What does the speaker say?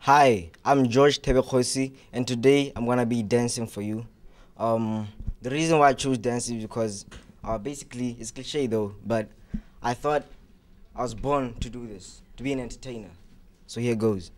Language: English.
Hi, I'm George Tebekhosi, and today I'm gonna be dancing for you. The reason why I chose dancing is because basically it's cliche though, but I thought I was born to do this, to be an entertainer. So here goes.